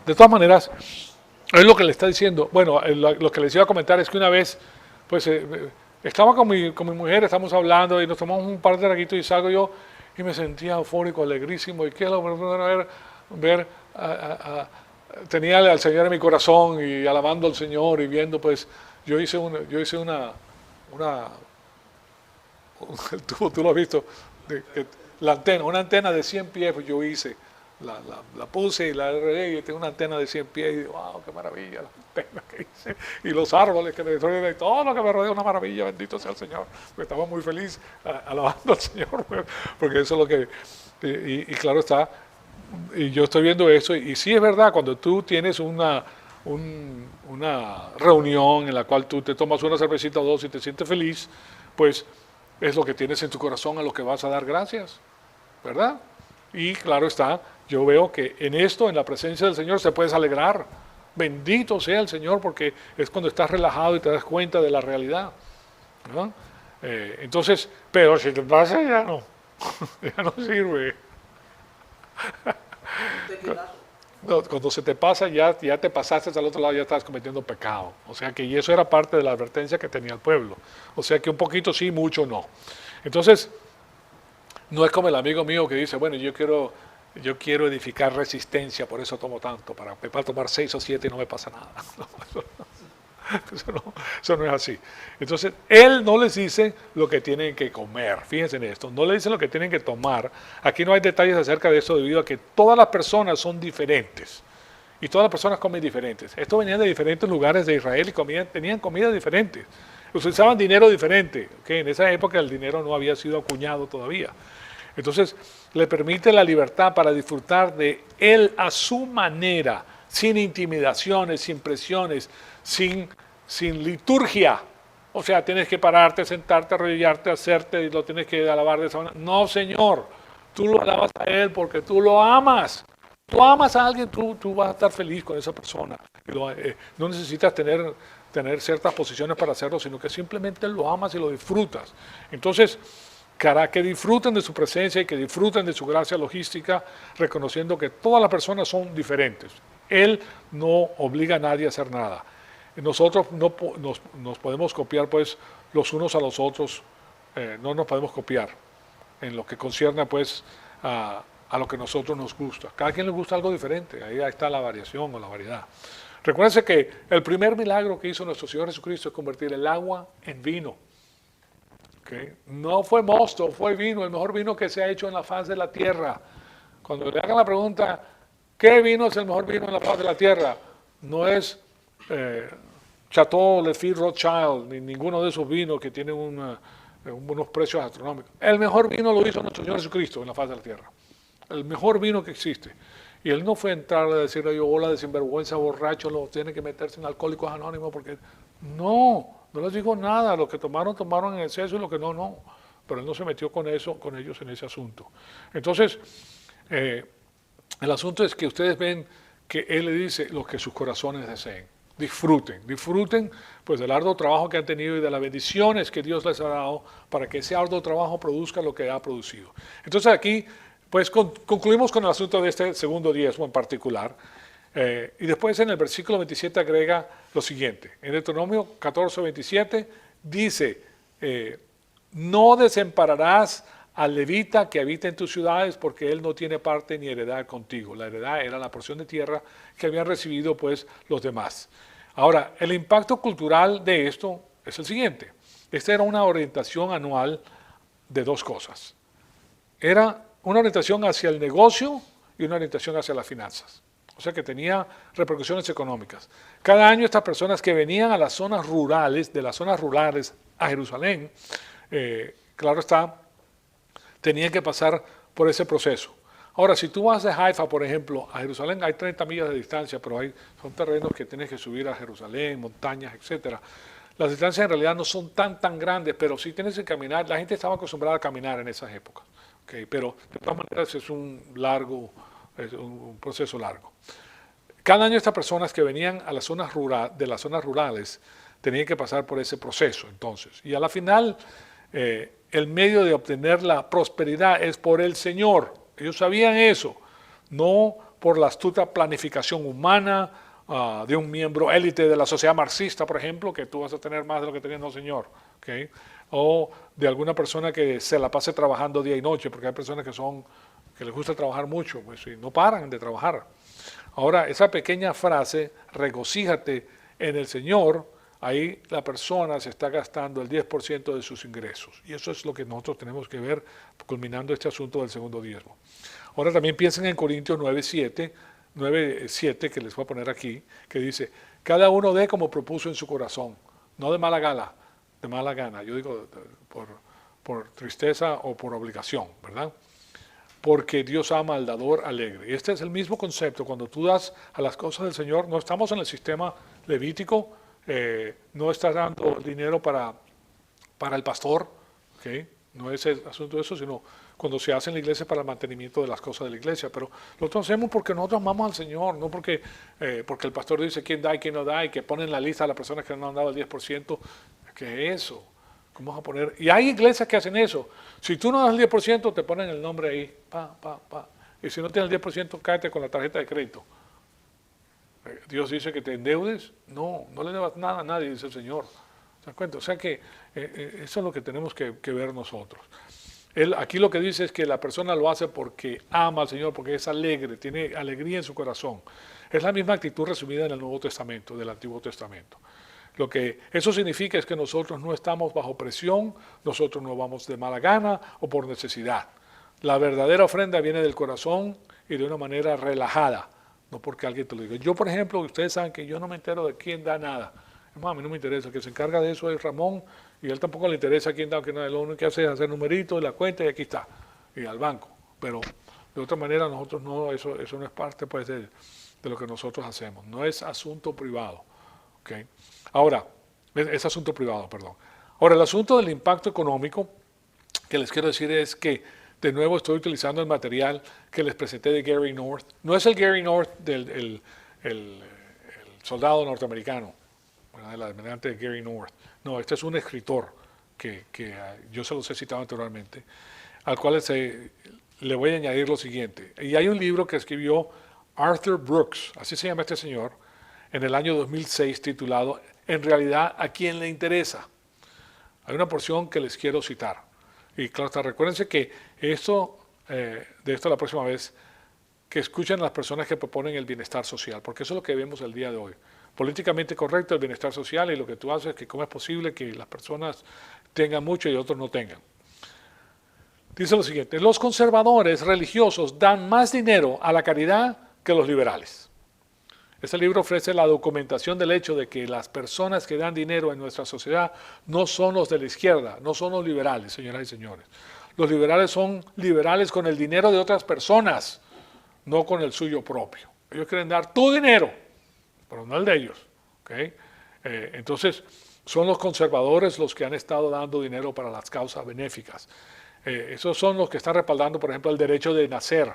De todas maneras, es lo que le está diciendo. Bueno, lo que les iba a comentar es que una vez, pues, estaba con mi mujer, estamos hablando y nos tomamos un par de traguitos y salgo yo y me sentía eufórico, alegrísimo. Y qué es lo primero ver tenía al Señor en mi corazón y alabando al Señor y viendo, pues, yo hice una tú lo has visto, una antena de 100 pies, pues yo hice la puse y la regué y tengo una antena de 100 pies y digo, wow, qué maravilla la antena que hice. Y los árboles que me rodean, todo lo que me rodea, una maravilla, bendito sea el Señor. Porque estaba muy feliz alabando al Señor, porque eso es lo que... Y claro está, y yo estoy viendo eso, y sí es verdad, cuando tú tienes una reunión en la cual tú te tomas una cervecita o dos y te sientes feliz, pues es lo que tienes en tu corazón a lo que vas a dar gracias, ¿verdad? Y claro está, yo veo que en esto, en la presencia del Señor, se puedes alegrar. Bendito sea el Señor, porque es cuando estás relajado y te das cuenta de la realidad, ¿no? Entonces, pero si te pasa ya no, ya no sirve. Un tequilazo. No, cuando se te pasa, ya te pasaste al otro lado, ya estás cometiendo pecado. O sea que, y eso era parte de la advertencia que tenía el pueblo. O sea que un poquito sí, mucho no. Entonces, no es como el amigo mío que dice, bueno, yo quiero edificar resistencia, por eso tomo tanto, para tomar 6 o 7 y no me pasa nada. Eso no es así. Entonces, él no les dice lo que tienen que comer. Fíjense en esto, no les dice lo que tienen que tomar. Aquí no hay detalles acerca de eso debido a que todas las personas son diferentes. Y todas las personas comen diferentes. Estos venían de diferentes lugares de Israel y tenían comida diferente. Utilizaban dinero diferente. ¿Okay? En esa época el dinero no había sido acuñado todavía. Entonces, le permite la libertad para disfrutar de él a su manera, sin intimidaciones, sin presiones, sin liturgia. O sea, tienes que pararte, sentarte, arrodillarte, hacerte y lo tienes que alabar de esa manera. No, Señor, tú lo alabas a Él porque tú lo amas. Tú amas a alguien, tú vas a estar feliz con esa persona. No necesitas tener ciertas posiciones para hacerlo, sino que simplemente lo amas y lo disfrutas. Entonces, que disfruten de su presencia y que disfruten de su gracia logística, reconociendo que todas las personas son diferentes. Él no obliga a nadie a hacer nada. Nosotros nos podemos copiar pues los unos a los otros, no nos podemos copiar en lo que concierne pues a lo que a nosotros nos gusta. Cada quien le gusta algo diferente, ahí está la variación o la variedad. Recuérdense que el primer milagro que hizo nuestro Señor Jesucristo es convertir el agua en vino. ¿Okay? No fue mosto, fue vino, el mejor vino que se ha hecho en la faz de la tierra. Cuando le hagan la pregunta, ¿qué vino es el mejor vino en la faz de la tierra? No es Chateau Lafite Rothschild, ni ninguno de esos vinos que tienen unos precios astronómicos. El mejor vino lo hizo nuestro Señor Jesucristo en la faz de la tierra. El mejor vino que existe. Y Él no fue a entrar a decirle, yo, hola de sinvergüenza, borracho, los tienen que meterse en Alcohólicos Anónimos, porque no les dijo nada. Lo que tomaron en exceso, y lo que no. Pero Él no se metió con ellos en ese asunto. Entonces, el asunto es que ustedes ven que Él le dice lo que sus corazones deseen. Disfruten pues del arduo trabajo que han tenido y de las bendiciones que Dios les ha dado para que ese arduo trabajo produzca lo que ha producido. Entonces aquí pues concluimos con el asunto de este segundo diezmo en particular. Y después en el versículo 27 agrega lo siguiente. En Deuteronomio 14, 27 dice, no desampararás al levita que habita en tus ciudades porque él no tiene parte ni heredad contigo. La heredad era la porción de tierra que habían recibido pues los demás. Ahora, el impacto cultural de esto es el siguiente. Esta era una orientación anual de dos cosas. Era una orientación hacia el negocio y una orientación hacia las finanzas. O sea que tenía repercusiones económicas. Cada año estas personas que venían a las zonas rurales, de las zonas rurales a Jerusalén, claro está, tenían que pasar por ese proceso. Ahora, si tú vas de Haifa, por ejemplo, a Jerusalén, hay 30 millas de distancia, pero son terrenos que tienes que subir a Jerusalén, montañas, etc. Las distancias en realidad no son tan grandes, pero sí tienes que caminar. La gente estaba acostumbrada a caminar en esas épocas. ¿Okay? Pero de todas maneras es un proceso largo. Cada año estas personas que venían a las zonas de las zonas rurales tenían que pasar por ese proceso entonces. Y a la final, el medio de obtener la prosperidad es por el Señor. Ellos sabían eso, no por la astuta planificación humana de un miembro élite de la sociedad marxista, por ejemplo, que tú vas a tener más de lo que tenía el Señor. ¿Okay? O de alguna persona que se la pase trabajando día y noche, porque hay personas que les gusta trabajar mucho, pues, y no paran de trabajar. Ahora, esa pequeña frase, regocíjate en el Señor, ahí la persona se está gastando el 10% de sus ingresos. Y eso es lo que nosotros tenemos que ver culminando este asunto del segundo diezmo. Ahora también piensen en Corintios 9:7 que les voy a poner aquí, que dice, cada uno dé como propuso en su corazón, no de mala gana, yo digo por tristeza o por obligación, ¿verdad? Porque Dios ama al dador alegre. Y este es el mismo concepto, cuando tú das a las cosas del Señor, no estamos en el sistema levítico, no estás dando dinero para el pastor, ¿okay? No es el asunto de eso, sino cuando se hace en la iglesia para el mantenimiento de las cosas de la iglesia. Pero nosotros hacemos porque nosotros amamos al Señor, no porque el pastor dice quién da y quién no da, y que ponen en la lista a las personas que no han dado el 10%. ¿Qué es eso? ¿Cómo vas a poner? Y hay iglesias que hacen eso. Si tú no das el 10%, te ponen el nombre ahí. Y si no tienes el 10%, cáete con la tarjeta de crédito. Dios dice que te endeudes. No le debas nada a nadie, dice el Señor. ¿Se dan cuenta? O sea que eso es lo que tenemos que ver nosotros. Aquí lo que dice es que la persona lo hace porque ama al Señor, porque es alegre, tiene alegría en su corazón. Es la misma actitud resumida en el Nuevo Testamento, del Antiguo Testamento. Lo que eso significa es que nosotros no estamos bajo presión, nosotros no vamos de mala gana o por necesidad. La verdadera ofrenda viene del corazón y de una manera relajada, no porque alguien te lo diga. Yo, por ejemplo, ustedes saben que yo no me entero de quién da nada. A mí no me interesa, el que se encarga de eso es Ramón, y a él tampoco le interesa quién da o quién no. Lo único que hace es hacer numeritos, la cuenta y aquí está, y al banco. Pero de otra manera nosotros no, eso no es parte pues de lo que nosotros hacemos, no es asunto privado. ¿Okay? Ahora, es asunto privado, perdón. Ahora, el asunto del impacto económico que les quiero decir es que, de nuevo, estoy utilizando el material que les presenté de Gary North. No es el Gary North del el soldado norteamericano, el almirante Gary North. No, este es un escritor que yo se los he citado anteriormente, al cual le voy a añadir lo siguiente. Y hay un libro que escribió Arthur Brooks, así se llama este señor, en el año 2006, titulado En realidad, ¿a quién le interesa? Hay una porción que les quiero citar. Y claro, recuérdense que de esto la próxima vez, que escuchen a las personas que proponen el bienestar social, porque eso es lo que vemos el día de hoy. Políticamente correcto el bienestar social, y lo que tú haces es que cómo es posible que las personas tengan mucho y otros no tengan. Dice lo siguiente, los conservadores religiosos dan más dinero a la caridad que los liberales. Este libro ofrece la documentación del hecho de que las personas que dan dinero en nuestra sociedad no son los de la izquierda, no son los liberales, señoras y señores. Los liberales son liberales con el dinero de otras personas, no con el suyo propio. Ellos quieren dar tu dinero, pero no el de ellos. ¿Okay? Entonces, son los conservadores los que han estado dando dinero para las causas benéficas. Esos son los que están respaldando, por ejemplo, el derecho de nacer.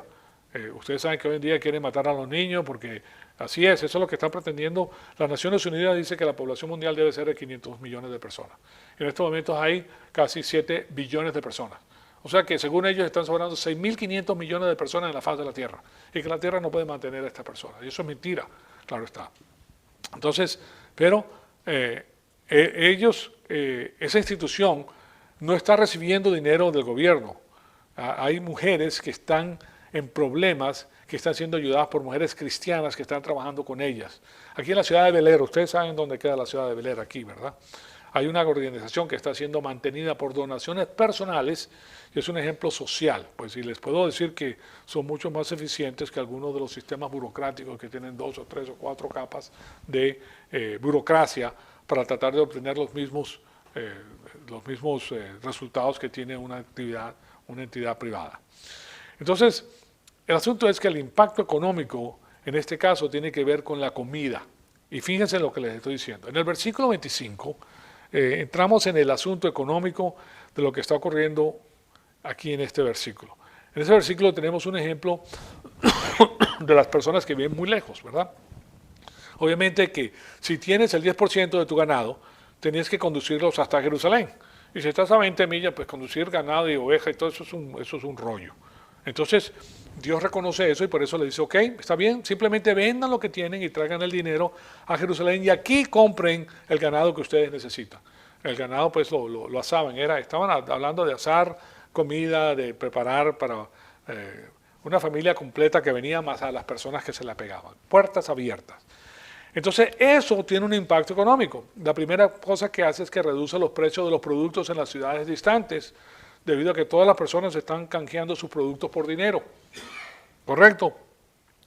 Ustedes saben que hoy en día quieren matar a los niños porque así es, eso es lo que están pretendiendo. Las Naciones Unidas dice que la población mundial debe ser de 500 millones de personas. En estos momentos hay casi 7 billones de personas. O sea que según ellos están sobrando 6.500 millones de personas en la faz de la Tierra y que la Tierra no puede mantener a estas personas. Y eso es mentira, claro está. Entonces, pero esa institución no está recibiendo dinero del gobierno. Hay mujeres que están en problemas, que están siendo ayudadas por mujeres cristianas que están trabajando con ellas. Aquí en la ciudad de Bel Air, ustedes saben dónde queda la ciudad de Bel Air aquí, ¿verdad? Hay una organización que está siendo mantenida por donaciones personales y es un ejemplo social. Pues y les puedo decir que son mucho más eficientes que algunos de los sistemas burocráticos que tienen 2 o 3 o 4 capas de burocracia para tratar de obtener los mismos resultados que tiene una entidad privada. Entonces, el asunto es que el impacto económico, en este caso, tiene que ver con la comida. Y fíjense en lo que les estoy diciendo. En el versículo 25, entramos en el asunto económico de lo que está ocurriendo aquí en este versículo. En ese versículo tenemos un ejemplo de las personas que viven muy lejos, ¿verdad? Obviamente que si tienes el 10% de tu ganado, tenías que conducirlos hasta Jerusalén. Y si estás a 20 millas, pues conducir ganado y oveja y todo eso es un rollo. Entonces, Dios reconoce eso y por eso le dice, ok, está bien, simplemente vendan lo que tienen y traigan el dinero a Jerusalén y aquí compren el ganado que ustedes necesitan. El ganado pues lo asaban, estaban hablando de asar comida, de preparar para una familia completa que venía más a las personas que se le pegaban. Puertas abiertas. Entonces eso tiene un impacto económico. La primera cosa que hace es que reduce los precios de los productos en las ciudades distantes, debido a que todas las personas están canjeando sus productos por dinero. ¿Correcto?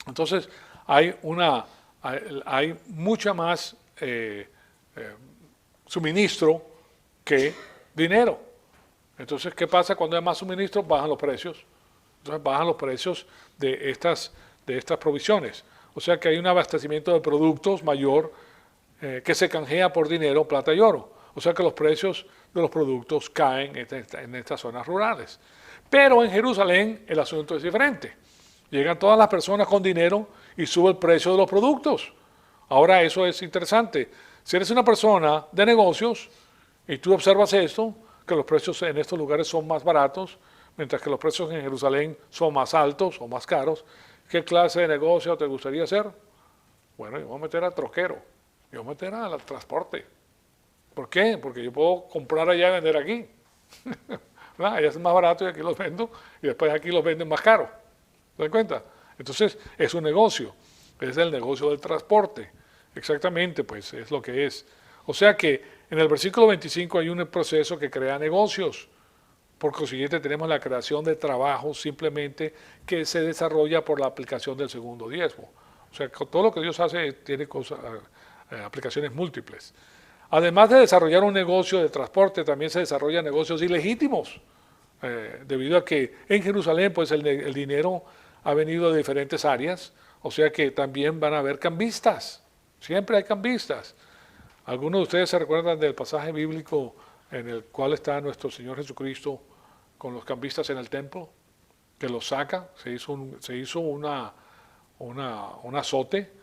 Entonces hay mucha más suministro que dinero. Entonces, ¿qué pasa cuando hay más suministro? Bajan los precios. Entonces bajan los precios de estas provisiones. O sea que hay un abastecimiento de productos mayor que se canjea por dinero, plata y oro. O sea que los precios de los productos caen en estas zonas rurales. Pero en Jerusalén el asunto es diferente. Llegan todas las personas con dinero y sube el precio de los productos. Ahora eso es interesante. Si eres una persona de negocios y tú observas esto, que los precios en estos lugares son más baratos, mientras que los precios en Jerusalén son más altos o más caros, ¿qué clase de negocio te gustaría hacer? Bueno, yo voy a meter al troquero, yo voy a meter al transporte. ¿Por qué? Porque yo puedo comprar allá y vender aquí. Allá es más barato y aquí los vendo, y después aquí los venden más caros. ¿Se dan cuenta? Entonces, es un negocio, es el negocio del transporte. Exactamente, pues es lo que es. O sea que en el versículo 25 hay un proceso que crea negocios. Por consiguiente, tenemos la creación de trabajo simplemente que se desarrolla por la aplicación del segundo diezmo. O sea, todo lo que Dios hace tiene aplicaciones múltiples. Además de desarrollar un negocio de transporte, también se desarrollan negocios ilegítimos, debido a que en Jerusalén pues el dinero ha venido de diferentes áreas, o sea que también van a haber cambistas, siempre hay cambistas. Algunos de ustedes se recuerdan del pasaje bíblico en el cual está nuestro Señor Jesucristo con los cambistas en el templo, que los saca, se hizo un azote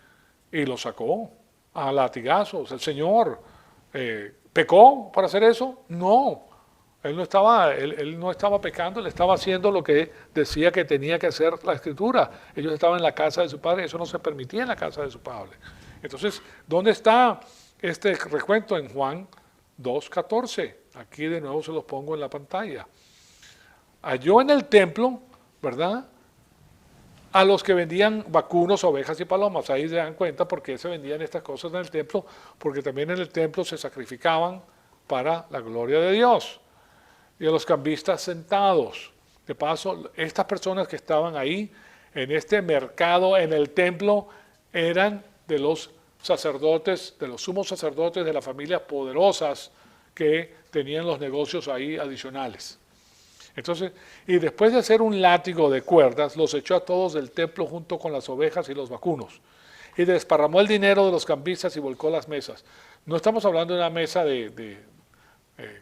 y lo sacó a latigazos. El Señor ¿pecó por hacer eso? No, él no estaba pecando, él estaba haciendo lo que decía que tenía que hacer la Escritura. Ellos estaban en la casa de su padre, eso no se permitía en la casa de su padre. Entonces, ¿dónde está este recuento? En Juan 2:14. Aquí de nuevo se los pongo en la pantalla. Halló en el templo, ¿verdad?, a los que vendían vacunos, ovejas y palomas. Ahí se dan cuenta por qué se vendían estas cosas en el templo, porque también en el templo se sacrificaban para la gloria de Dios. Y a los cambistas sentados. De paso, estas personas que estaban ahí, en este mercado, en el templo, eran de los sacerdotes, de los sumos sacerdotes de las familias poderosas que tenían los negocios ahí adicionales. Entonces, y después de hacer un látigo de cuerdas, los echó a todos del templo junto con las ovejas y los vacunos. Y desparramó el dinero de los cambistas y volcó las mesas. No estamos hablando de una mesa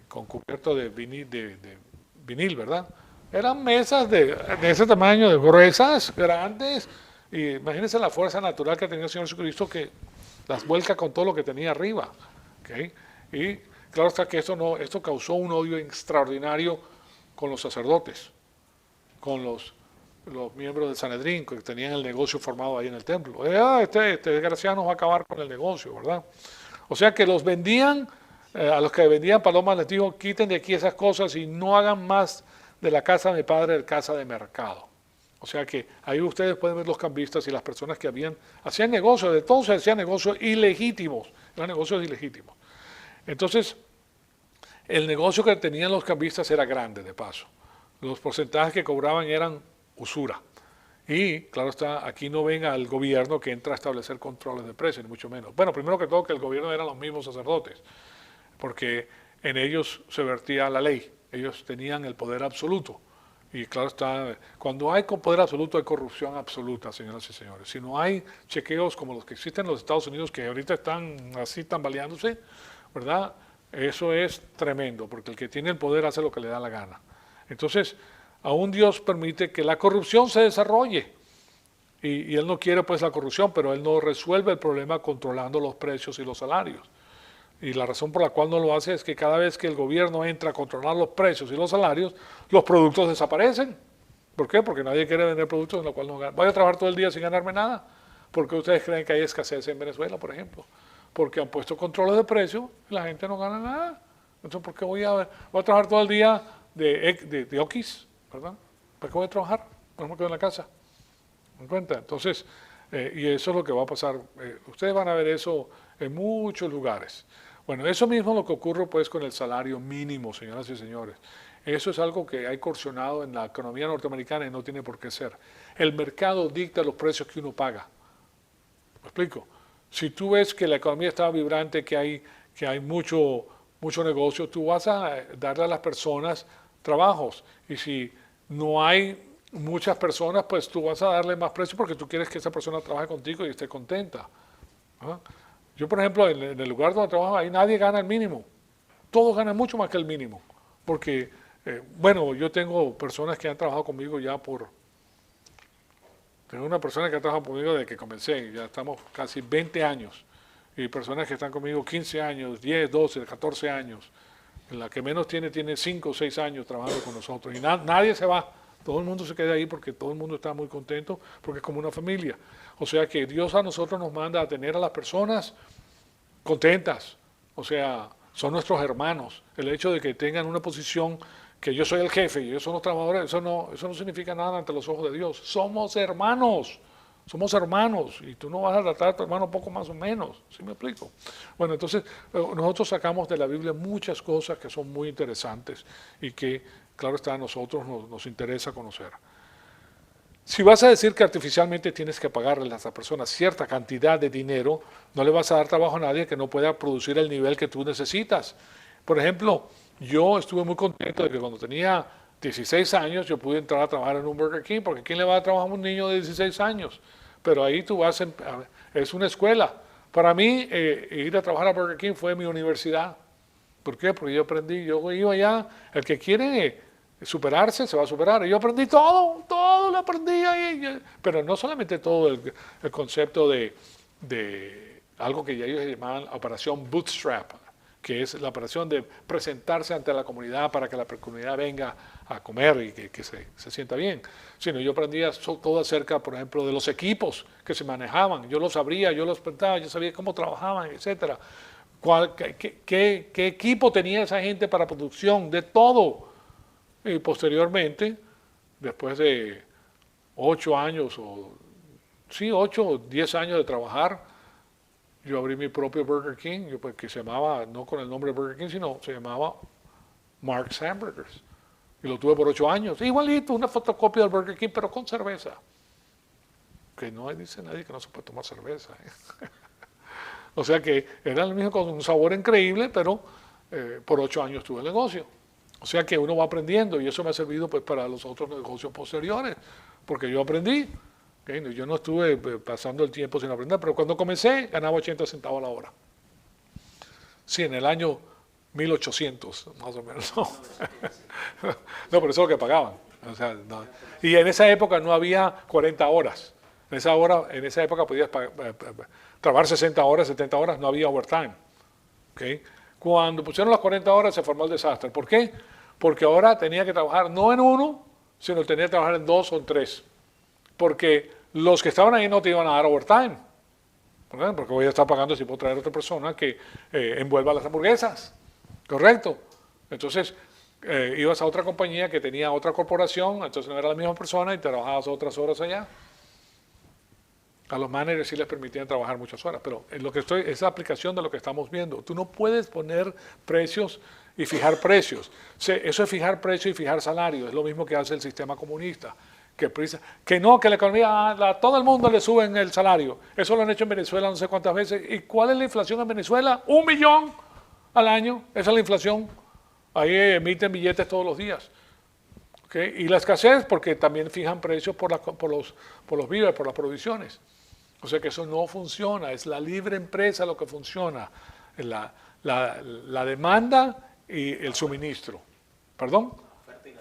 con cubierto de vinil, ¿verdad? Eran mesas de ese tamaño, de gruesas, grandes. Y imagínense la fuerza natural que tenía el Señor Jesucristo, que las vuelca con todo lo que tenía arriba. ¿Okay? Y claro está que esto causó un odio extraordinario con los sacerdotes, con los miembros del Sanedrín, que tenían el negocio formado ahí en el templo. Este desgraciado nos va a acabar con el negocio, ¿verdad? O sea que los vendían, a los que vendían palomas les dijo, quiten de aquí esas cosas y no hagan más de la casa de mi padre de casa de mercado. O sea que ahí ustedes pueden ver los cambistas y las personas que hacían negocios, de todos se hacían negocios ilegítimos, eran negocios ilegítimos. Entonces, el negocio que tenían los cambistas era grande, de paso. Los porcentajes que cobraban eran usura. Y, claro está, aquí no ven al gobierno que entra a establecer controles de precios, ni mucho menos. Bueno, primero que todo, que el gobierno eran los mismos sacerdotes, porque en ellos se vertía la ley. Ellos tenían el poder absoluto. Y claro está, cuando hay poder absoluto hay corrupción absoluta, señoras y señores. Si no hay chequeos como los que existen en los Estados Unidos, que ahorita están así tambaleándose, ¿verdad?, eso es tremendo, porque el que tiene el poder hace lo que le da la gana. Entonces, aún Dios permite que la corrupción se desarrolle. Y Él no quiere pues la corrupción, pero Él no resuelve el problema controlando los precios y los salarios. Y la razón por la cual no lo hace es que cada vez que el gobierno entra a controlar los precios y los salarios, los productos desaparecen. ¿Por qué? Porque nadie quiere vender productos en los cuales no gana. Voy a trabajar todo el día sin ganarme nada. ¿Por qué ustedes creen que hay escasez en Venezuela, por ejemplo? Porque han puesto controles de precios y la gente no gana nada. Entonces, ¿por qué voy a trabajar todo el día de oquis, ¿verdad? ¿Para qué voy a trabajar? No me quedo en la casa. ¿Me cuenta? Entonces, Y eso es lo que va a pasar. Ustedes van a ver eso en muchos lugares. Bueno, eso mismo es lo que ocurre pues con el salario mínimo, señoras y señores. Eso es algo que ha incursionado en la economía norteamericana y no tiene por qué ser. El mercado dicta los precios que uno paga. ¿Me explico? Si tú ves que la economía está vibrante, que hay mucho negocio, tú vas a darle a las personas trabajos. Y si no hay muchas personas, pues tú vas a darle más precio porque tú quieres que esa persona trabaje contigo y esté contenta. ¿Ah? Yo, por ejemplo, en el lugar donde trabajo, ahí nadie gana el mínimo. Todos ganan mucho más que el mínimo. Porque, bueno, yo tengo personas que han trabajado conmigo ya Tengo una persona que ha trabajado conmigo desde que comencé, ya estamos casi 20 años. Y personas que están conmigo 15 años, 10, 12, 14 años. En la que menos tiene 5 o 6 años trabajando con nosotros. Y nadie se va. Todo el mundo se queda ahí porque todo el mundo está muy contento, porque es como una familia. O sea que Dios a nosotros nos manda a tener a las personas contentas. O sea, son nuestros hermanos. El hecho de que tengan una posición que yo soy el jefe y ellos son los trabajadores, eso no significa nada ante los ojos de Dios. Somos hermanos. Somos hermanos y tú no vas a tratar a tu hermano poco más o menos, ¿sí me explico? Bueno, entonces nosotros sacamos de la Biblia muchas cosas que son muy interesantes y que, claro está, a nosotros nos interesa conocer. Si vas a decir que artificialmente tienes que pagarle a esa persona cierta cantidad de dinero, no le vas a dar trabajo a nadie que no pueda producir el nivel que tú necesitas. Por ejemplo, yo estuve muy contento de que cuando tenía 16 años yo pude entrar a trabajar en un Burger King, porque ¿quién le va a trabajar a un niño de 16 años? Pero ahí tú vas, es una escuela. Para mí, ir a trabajar a Burger King fue mi universidad. ¿Por qué? Porque yo aprendí, yo iba allá, el que quiere superarse se va a superar. Y yo aprendí todo lo aprendí ahí. Pero no solamente todo el concepto de algo que ya ellos llamaban operación bootstrap, que es la operación de presentarse ante la comunidad para que la comunidad venga a comer y que se sienta bien. Sino yo aprendía todo acerca, por ejemplo, de los equipos que se manejaban. Yo los abría, yo los preguntaba, yo sabía cómo trabajaban, etcétera. ¿Qué equipo tenía esa gente para producción? De todo. Y posteriormente, después de 8 años, 8 o 10 años de trabajar, yo abrí mi propio Burger King, que se llamaba, no con el nombre de Burger King, sino se llamaba Mark's Hamburgers. Y lo tuve por 8 años. Igualito, una fotocopia del Burger King, pero con cerveza. Que no dice nadie que no se puede tomar cerveza. O sea que era el mismo con un sabor increíble, pero por 8 años tuve el negocio. O sea que uno va aprendiendo y eso me ha servido pues para los otros negocios posteriores, porque yo aprendí. ¿Okay? Yo no estuve pasando el tiempo sin aprender, pero cuando comencé ganaba 80 centavos a la hora. Sí, en el año 1800, más o menos. No, no, pero eso es lo que pagaban. O sea, no. Y en esa época no había 40 horas. En esa época podías trabajar 60 horas, 70 horas, no había overtime. ¿Okay? Cuando pusieron las 40 horas se formó el desastre. ¿Por qué? Porque ahora tenía que trabajar no en uno, sino tenía que trabajar en 2 o en 3. Porque los que estaban ahí no te iban a dar overtime. Porque voy a estar pagando si puedo traer a otra persona que envuelva las hamburguesas. ¿Correcto? Entonces, ibas a otra compañía que tenía otra corporación, entonces no era la misma persona y trabajabas otras horas allá. A los managers sí les permitían trabajar muchas horas, pero es la aplicación de lo que estamos viendo. Tú no puedes poner precios y fijar precios. Eso es fijar precios y fijar salario. Es lo mismo que hace el sistema comunista. Que la economía, todo el mundo le suben el salario. Eso lo han hecho en Venezuela no sé cuántas veces. ¿Y cuál es la inflación en Venezuela? 1 millón al año. Esa es la inflación. Ahí emiten billetes todos los días. ¿Okay? Y la escasez porque también fijan precios por los víveres, por las provisiones. O sea que eso no funciona, es la libre empresa lo que funciona, la demanda y el suministro. ¿Perdón?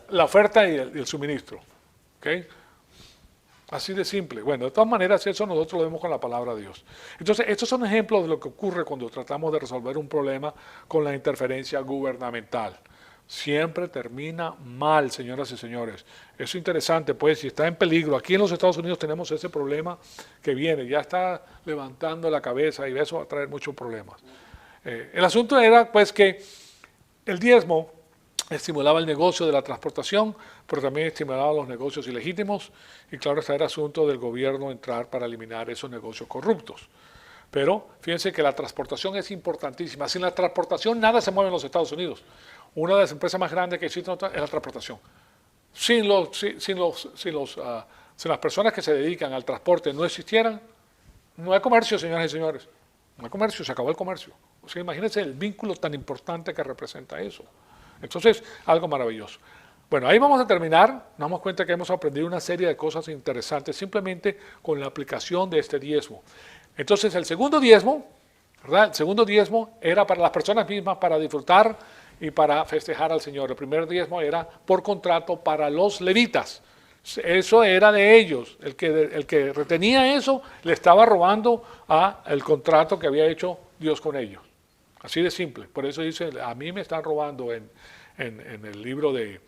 La oferta y el suministro. ¿Okay? Así de simple. Bueno, de todas maneras eso nosotros lo vemos con la palabra de Dios. Entonces, estos son ejemplos de lo que ocurre cuando tratamos de resolver un problema con la interferencia gubernamental. Siempre termina mal, señoras y señores. Eso es interesante, pues, si está en peligro. Aquí en los Estados Unidos tenemos ese problema que viene, ya está levantando la cabeza y eso va a traer muchos problemas. El asunto era, pues, que el diezmo estimulaba el negocio de la transportación, pero también estimulaba los negocios ilegítimos, y claro, este era asunto del gobierno entrar para eliminar esos negocios corruptos. Pero fíjense que la transportación es importantísima. Sin la transportación nada se mueve en los Estados Unidos. Una de las empresas más grandes que existen es la transportación. Sin las personas que se dedican al transporte no existieran, no hay comercio, señoras y señores. No hay comercio, se acabó el comercio. O sea, imagínense el vínculo tan importante que representa eso. Entonces, algo maravilloso. Bueno, ahí vamos a terminar. Nos damos cuenta que hemos aprendido una serie de cosas interesantes simplemente con la aplicación de este diezmo. Entonces, el segundo diezmo, ¿verdad? El segundo diezmo era para las personas mismas, para disfrutar y para festejar al Señor. El primer diezmo era por contrato para los levitas. Eso era de ellos. El que retenía eso le estaba robando el contrato que había hecho Dios con ellos. Así de simple. Por eso dice, a mí me están robando en el libro de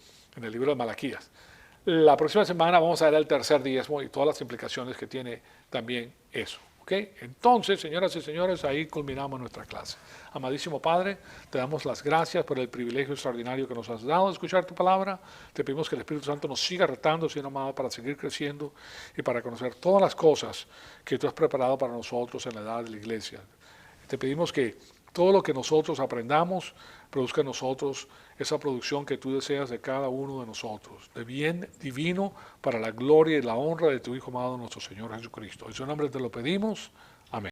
Malaquías. La próxima semana vamos a ver el tercer diezmo y todas las implicaciones que tiene también eso. ¿Okay? Entonces, señoras y señores, ahí culminamos nuestra clase. Amadísimo Padre, te damos las gracias por el privilegio extraordinario que nos has dado de escuchar tu palabra. Te pedimos que el Espíritu Santo nos siga retando, Señor amado, para seguir creciendo y para conocer todas las cosas que tú has preparado para nosotros en la edad de la iglesia. Te pedimos que todo lo que nosotros aprendamos produzca en nosotros esa producción que tú deseas de cada uno de nosotros, de bien divino para la gloria y la honra de tu Hijo amado, nuestro Señor Jesucristo. En su nombre te lo pedimos. Amén.